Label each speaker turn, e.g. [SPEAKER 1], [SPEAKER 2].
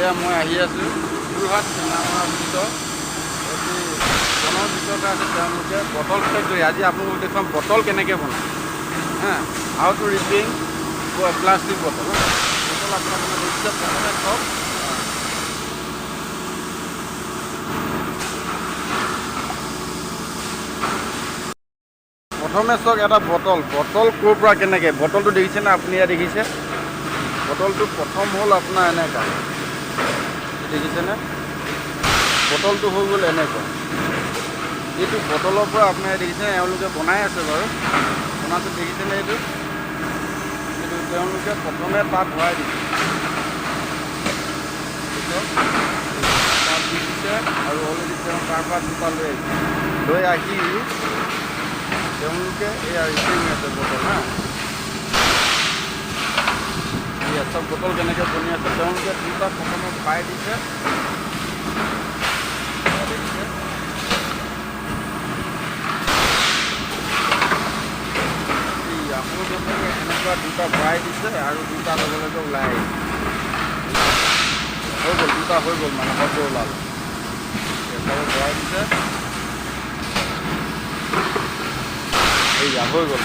[SPEAKER 1] এয়া মই আহি আছোঁ যোৰহাট চিনেমাৰ ভিতৰত বনৰ ভিতৰতে আছে তেওঁলোকে বটল ফেক্টৰী। আজি আপোনালোকক দেখুৱাম বটল কেনেকৈ বনায় হা, how to ripping plastic bottle. Bottle আপোনালোকে দেখিছে প্ৰথমে চব এটা বটল ক'ৰ পৰা কেনেকৈ বটলটো দেখিছেনে আপুনি? ইয়াত দেখিছে বটলটো প্ৰথম হ'ল আপোনাৰ এনেকুৱা, দেখিছেনে? বটলটো হৈ গ'ল এনেকুৱা। এইটো বটলৰ পৰা আপোনাৰ দেখিছেনে এওঁলোকে বনাই আছে বাৰু, বনাটো দেখিছেনে? এইটো তেওঁলোকে প্ৰথমে তাত ভৰাই দিছে, তাত দি দিছে আৰু অলৰেডি তেওঁ তাৰপৰা দুটা লৈ আহি তেওঁলোকে এয়া ৰিপিং আছে বটল হা। এয়া চব বটল কেনেকৈ বনি আছে, তেওঁলোকে দুটা প্ৰথমে ভৰাই দিছে। আপোনালোকে এনেকুৱা দুটা ভৰাই দিছে আৰু দুটা লগে লগে ওলাই আহিছে, হৈ গ'ল দুটা হৈ গ'ল মানে শব্দ ওলাল। ভৰাই দিছে, এইয়া হৈ গ'ল।